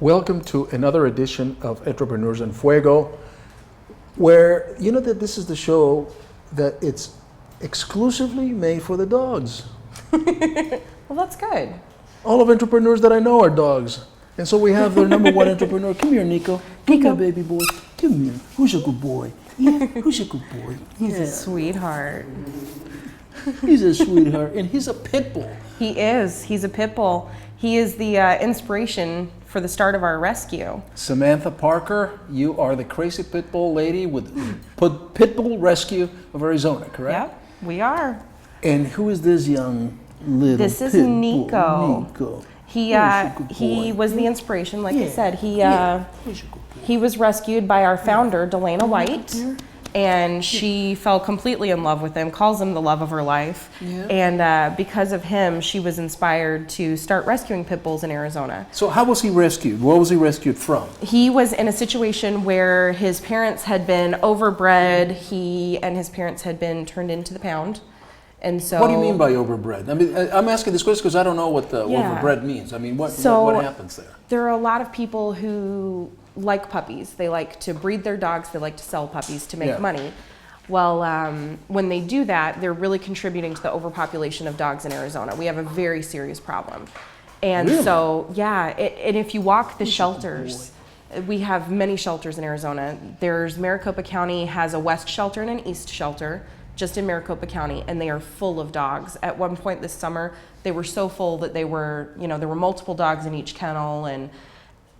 Welcome to another edition of Entrepreneurs in Fuego, where you know that this is the show that it's exclusively made for the dogs. Well, that's good. All of entrepreneurs that I know are dogs. And so we have their number one entrepreneur. Come here, Nico. Come here, baby boy. Come here. Who's a good boy? Yeah, who's a good boy? He's a sweetheart. He's a sweetheart, and he's a pit bull. He is. He's a pit bull. He is the inspiration for the start of our rescue. Samantha Parker, you are the crazy pit bull lady with Pit Bull Rescue of Arizona, correct? Yep, we are. And who is this young little This is pit Nico. bull? Nico. He was the inspiration, like I said. He was rescued by our founder, Delana White, and she fell completely in love with him, calls him the love of her life. Yeah. And because of him, she was inspired to start rescuing pit bulls in Arizona. So how was he rescued? What was he rescued from? He was in a situation where his parents had been overbred. He and his parents had been turned into the pound. And so, What do you mean by overbred? I mean, I'm asking this question because I don't know what the overbred means. I mean, what happens there? There are a lot of people who like puppies. They like to breed their dogs. They like to sell puppies to make money. Well, when they do that, they're really contributing to the overpopulation of dogs in Arizona. We have a very serious problem. And so, and if you walk the shelters, we have many shelters in Arizona. There's Maricopa County has a west shelter and an east shelter, just in Maricopa County, and they are full of dogs. At one point this summer, they were so full that they were, there were multiple dogs in each kennel, and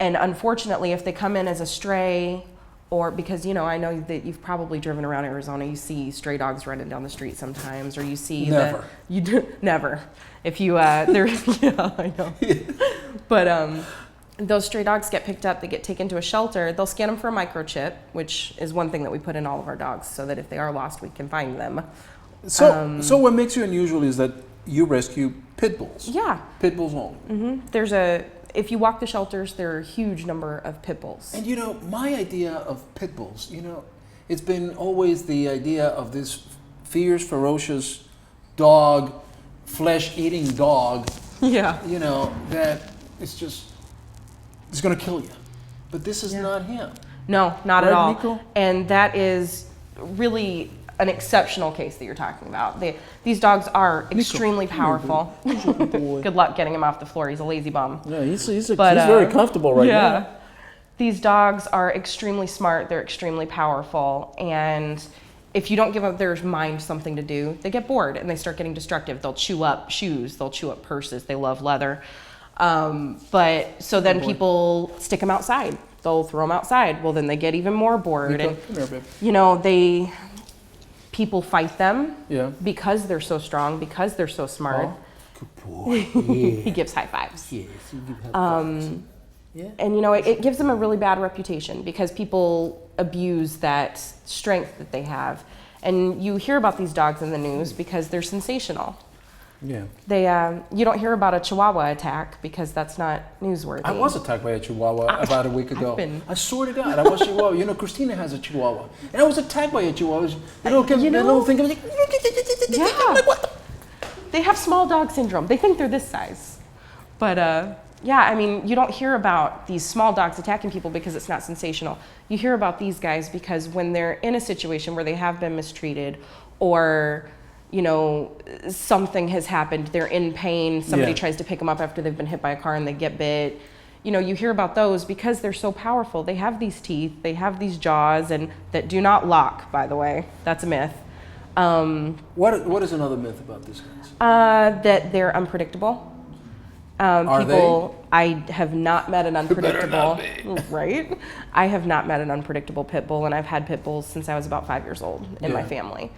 unfortunately, if they come in as a stray, or because, I know that you've probably driven around Arizona, you see stray dogs running down the street sometimes, or you see never. If you, I know. But those stray dogs get picked up, they get taken to a shelter, they'll scan them for a microchip, which is one thing that we put in all of our dogs so that if they are lost, we can find them. So what makes you unusual is that you rescue pit bulls. Yeah. Pit bulls only. Mm-hmm. If you walk the shelters, there are a huge number of pit bulls. And my idea of pit bulls, it's been always the idea of this fierce, ferocious dog, flesh-eating dog. Yeah. That it's going to kill you. But this is not him. No, not at all. Nico? And that is really an exceptional case that you're talking about. These dogs are extremely powerful. Good luck getting him off the floor. He's a lazy bum. Yeah, he's very comfortable right now. These dogs are extremely smart. They're extremely powerful. And if you don't give up their mind something to do, they get bored and they start getting destructive. They'll chew up shoes. They'll chew up purses. They love leather. Then people stick them outside. They'll throw them outside. Well, then they get even more bored. Nico, come here, babe. People fight them because they're so strong, because they're so smart. Oh, good boy. He gives high fives. Yes, you give high fives. And it gives them a really bad reputation because people abuse that strength that they have. And you hear about these dogs in the news because they're sensational. Yeah. You don't hear about a Chihuahua attack because that's not newsworthy. I was attacked by a Chihuahua about a week ago. I swear to God, I was Chihuahua. Christina has a Chihuahua, and I was attacked by a Chihuahua. They don't think of it. I'm like, what the? They have small dog syndrome. They think they're this size, but you don't hear about these small dogs attacking people because it's not sensational. You hear about these guys because when they're in a situation where they have been mistreated, or something has happened, they're in pain, somebody tries to pick them up after they've been hit by a car and they get bit. You hear about those because they're so powerful. They have these teeth, they have these jaws, and that do not lock, by the way. That's a myth. What is another myth about these guys? That they're unpredictable. Are they? I have not met an unpredictable, right? I have not met an unpredictable pit bull, and I've had pit bulls since I was about 5 years old in my family.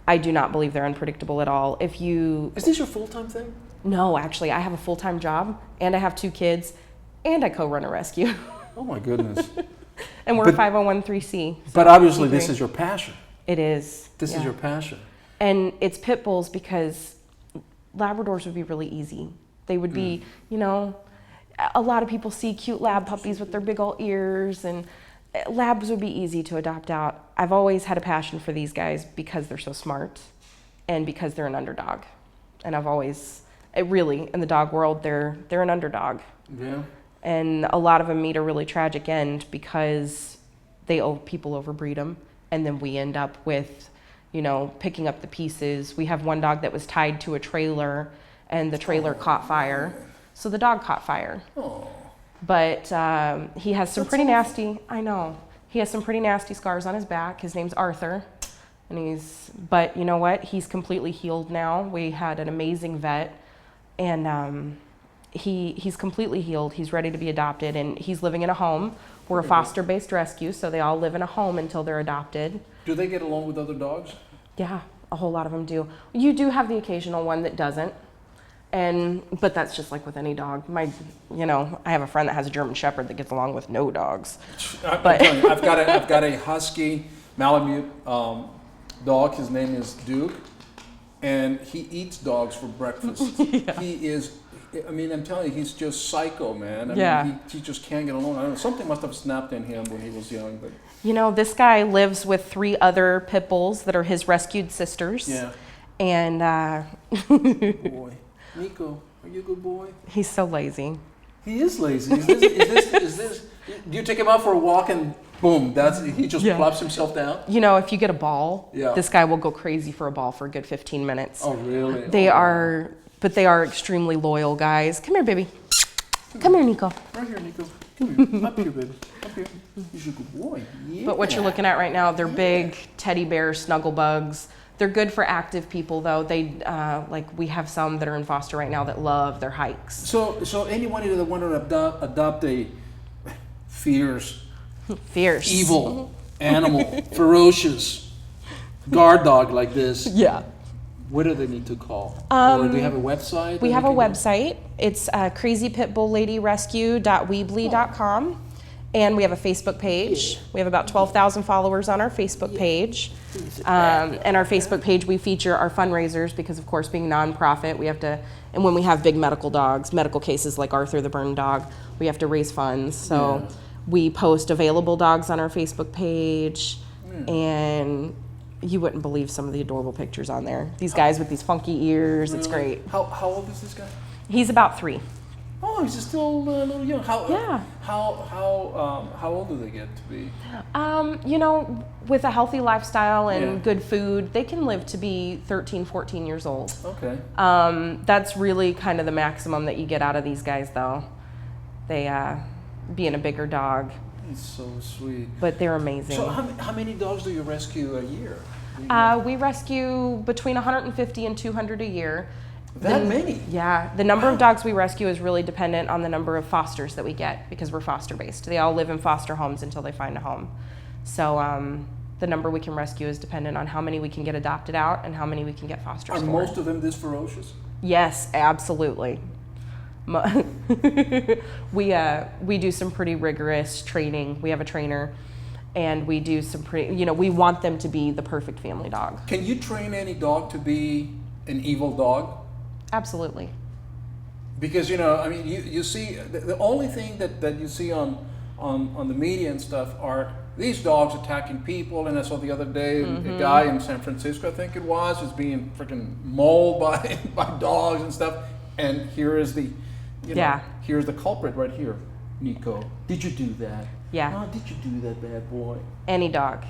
I do not believe they're unpredictable at all. Is this your full-time thing? No, actually, I have a full-time job, and I have 2 kids, and I co-run a rescue. Oh my goodness. And we're a 501(c)(3). But obviously this is your passion. It is. This is your passion. And it's pit bulls because Labradors would be really easy. They would be, a lot of people see cute lab puppies with their big old ears, and labs would be easy to adopt out. I've always had a passion for these guys because they're so smart and because they're an underdog. And I've always, in the dog world, they're an underdog. Yeah. And a lot of them meet a really tragic end because people overbreed them, and then we end up with, you know, picking up the pieces. We have one dog that was tied to a trailer, and the trailer caught fire, so the dog caught fire. Oh. But he has some pretty nasty. I know he has some pretty nasty scars on his back. His name's Arthur, and but you know what? He's completely healed now. We had an amazing vet, and he's completely healed. He's ready to be adopted, and he's living in a home. We're a foster-based rescue, so they all live in a home until they're adopted. Do they get along with other dogs? Yeah, a whole lot of them do. You do have the occasional one that doesn't, but that's just like with any dog. I have a friend that has a German Shepherd that gets along with no dogs. But I've got a husky Malamute dog. His name is Duke, and he eats dogs for breakfast. Yeah. He is. I mean, I'm telling you, he's just psycho, man. I mean, he just can't get along. I don't know. Something must have snapped in him when he was young, but. You know, this guy lives with 3 other pit bulls that are his rescued sisters. Yeah. And boy, Nico, are you a good boy? He's so lazy. He is lazy. Is this? Do you take him out for a walk and boom? He just plops himself down. You know, if you get a ball, this guy will go crazy for a ball for a good 15 minutes. Oh, really? They are extremely loyal guys. Come here, baby. Come here, Nico. Right here, Nico. Come here. Up here, baby. Up here. He's a good boy. Yeah. But what you're looking at right now, they're big teddy bear snuggle bugs. They're good for active people, though. They we have some that are in foster right now that love their hikes. So anyone that want to adopt a fierce, evil animal, ferocious guard dog like this, what do they need to call? Or do we have a website? We have a website. It's crazypitbullladyrescue.weebly.com. And we have a Facebook page. We have about 12,000 followers on our Facebook page. And our Facebook page, we feature our fundraisers because, of course, being nonprofit, we have to, and when we have big medical cases like Arthur the burn dog, we have to raise funds. So we post available dogs on our Facebook page, and you wouldn't believe some of the adorable pictures on there. These guys with these funky ears, it's great. How old is this guy? He's about 3. Oh, he's still a little young. How old do they get to be? You know, with a healthy lifestyle and good food, they can live to be 13, 14 years old. Okay. That's really kind of the maximum that you get out of these guys, though. They being a bigger dog. It's so sweet. But they're amazing. So how many dogs do you rescue a year? We rescue between 150 and 200 a year. That many? Yeah. The number of dogs we rescue is really dependent on the number of fosters that we get because we're foster-based. They all live in foster homes until they find a home. So the number we can rescue is dependent on how many we can get adopted out and how many we can get fosters for. Are most of them this ferocious? Yes, absolutely. We do some pretty rigorous training. We have a trainer, and we do some we want them to be the perfect family dog. Can you train any dog to be an evil dog? Absolutely. Because you see the only thing that you see on the media and stuff are these dogs attacking people, and I saw the other day a guy in San Francisco, I think it was being freaking mauled by dogs and stuff, and here is the here's the culprit right here. Nico, did you do that? Yeah. Oh, did you do that, bad boy? Any dog,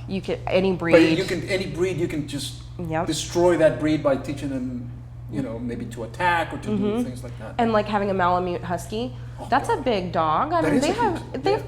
any breed. But any breed you can just destroy that breed by teaching them. Maybe to attack or to do things like that. And like having a Malamute Husky, that's a big dog. I mean, they have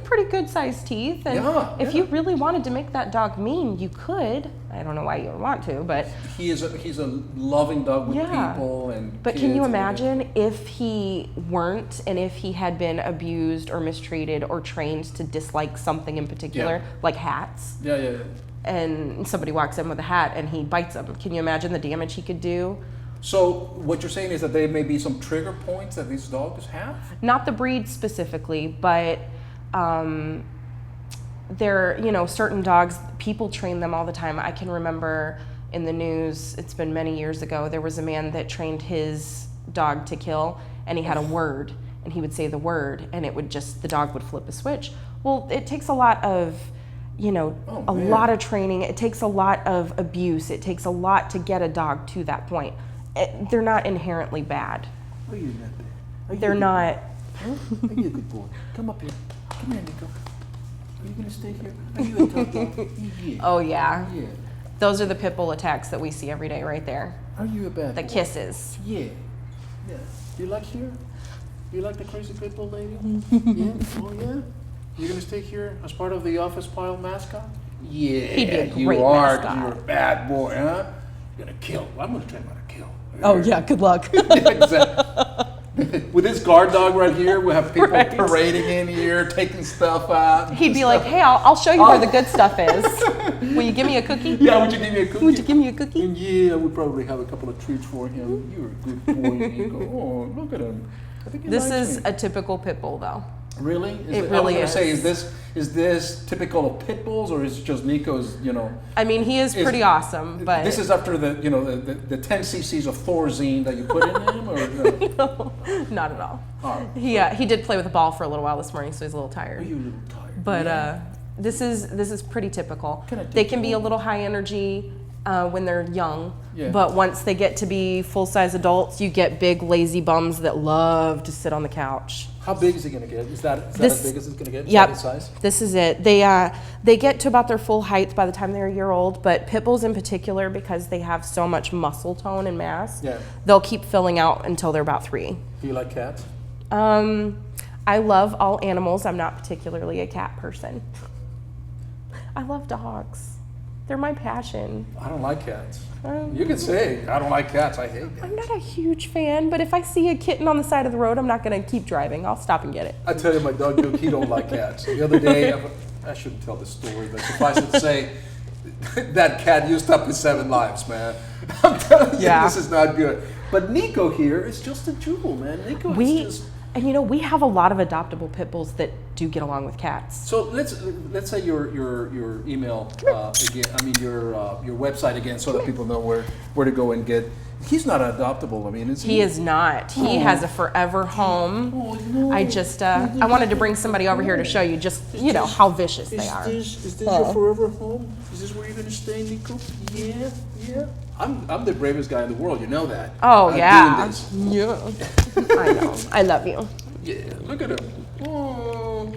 pretty good sized teeth. And if you really wanted to make that dog mean, you could. I don't know why you would want to, but he's a loving dog with people and. But can you imagine if he weren't, and if he had been abused or mistreated or trained to dislike something in particular, like hats? Yeah. And somebody walks in with a hat and he bites them. Can you imagine the damage he could do? So what you're saying is that there may be some trigger points that these dogs have? Not the breed specifically, but there, certain dogs, people train them all the time. I can remember in the news, it's been many years ago, there was a man that trained his dog to kill, and he had a word, and he would say the word, and the dog would flip a switch. Well, it takes a lot of lot of training. It takes a lot of abuse. It takes a lot to get a dog to that point. They're not inherently bad. They're not. Huh? Are you a good boy? Come up here. Come here, Nico. Are you gonna stay here? Are you a tough dog? Yeah. Oh yeah. Yeah. Those are the pit bull attacks that we see every day right there. Are you a bad The boy? kisses. Yeah. Yeah. You like here? You like the crazy pit bull lady? Yeah? Oh yeah? You're gonna stay here as part of the office pile mascot? Yeah, He'd be a great you are. mascot. You're a bad boy, huh? You're gonna kill. Well, I'm gonna train him how to kill. Oh yeah, good luck. Exactly. With this guard dog right here, we have people Right. parading in here, taking stuff out. He'd be like, hey, I'll show you where the good stuff is. Will you give me a cookie? Yeah, would you give me a cookie? Would you give me a cookie? And yeah, we probably have a couple of treats for him. You're a good boy, Nico. Oh, look at him. I think he This likes is me. a typical pit bull, though. Really? It I was really gonna is. say, is this typical of pit bulls, or is it just Nico's? You know, I mean, he is pretty awesome, but this is after the the 10 cc's of Thorazine that you put in him, or no? no, not at all. Oh, He did play with a ball for a little while this morning, so he's a little are tired. you a little tired? But Yeah. this is pretty typical. Can I take They can you be a home? little high energy when they're young, Yeah. but once they get to be full-size adults, you get big lazy bums that love to sit on the couch. How big is he gonna get? Is that This- as big as it's gonna get? Is Yep. that his size? This is it. They get to about their full height by the time they're a year old, but pit bulls in particular, because they have so much muscle tone and mass, Yeah. they'll keep filling out until they're about 3. Do you like cats? I love all animals. I'm not particularly a cat person. I love dogs. They're my passion. I don't like cats. Um, You can say I don't like cats. I hate cats. I'm not a huge fan, but if I see a kitten on the side of the road, I'm not going to keep driving. I'll stop and get it. I tell you, my dog Duke, he don't like cats. The other day, I shouldn't tell this story, but suffice it to say, that cat used up his 7 lives, man. I'm telling you, Yeah. this is not good. But Nico here is just a jewel, man. Nico is just. And you know, we have a lot of adoptable pit bulls that do get along with cats. So let's say your email again. I mean your website again, so that people know where to go and get. He's not adoptable. I mean, is he? He is not. He has a forever home. Oh, no. I just, I wanted to bring somebody over here to show you just, you know, how vicious they are. Is this your forever home? Is this where you're gonna stay, Nico? Yeah, yeah. I'm the bravest guy in the world. You know that. Oh, I'm yeah. doing this. Yeah. I know. I love you. Yeah. Look at him. Oh.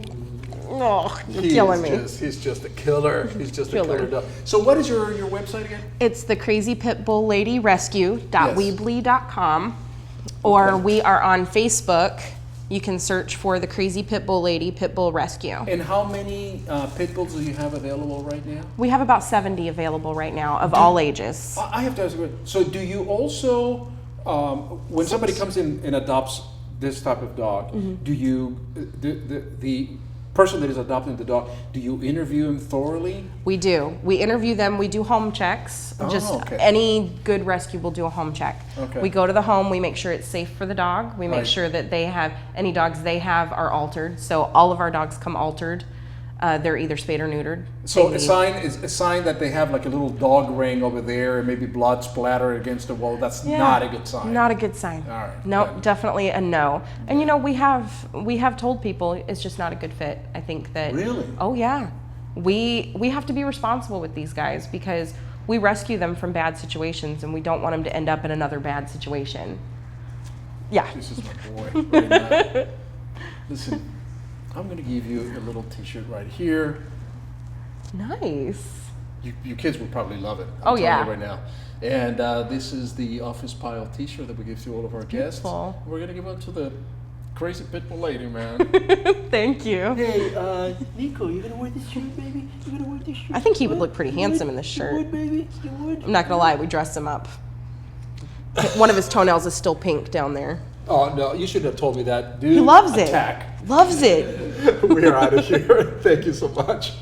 Oh, you're killing me. He's just a killer. He's just Killer. a killer dog. So what is your website again? It's the Crazy Pit Bull Lady Rescue.weebly.com, or Okay. we are on Facebook. You can search for the Crazy Pit Bull Lady Pit Bull Rescue. And how many pit bulls do you have available right now? We have about 70 available right now of all ages. I have to ask you. So do you also, when somebody comes in and adopts this type of dog, do you the person that is adopting the dog, do you interview him thoroughly? We do. We interview them. We do home checks. Oh, Just okay. any good rescue will do a home check. Okay. We go to the home. We make sure it's safe for the dog. We make Right. sure that they have any dogs they have are altered. So all of our dogs come altered. They're either spayed or neutered. So They a need- sign that they have like a little dog ring over there and maybe blood splatter against the wall. That's Yeah. not a good sign. Not a good sign. All right. No, Good. definitely a no. And you know, we have told people it's just not a good fit. I think that. Really? Oh yeah. We have to be responsible with these guys because we rescue them from bad situations and we don't want them to end up in another bad situation. Yeah. This is my boy. Right now. Listen, I'm gonna give you a little T-shirt right here. Nice. You kids will probably love it. I'm Oh, telling yeah. you right now. And this is the Office Pile T-shirt that we give to all of our guests. Beautiful. We're gonna give one to the crazy pit bull lady, man. Thank you. Hey, Nico, you gonna wear this shirt, baby? You gonna wear this shirt? I think he would look pretty handsome in this You shirt. would, baby. You would. I'm not gonna lie, we dressed him up. One of his toenails is still pink down there. Oh no, you should have told me that, dude. He loves Attack. it. Loves it. We're out of here. Thank you so much.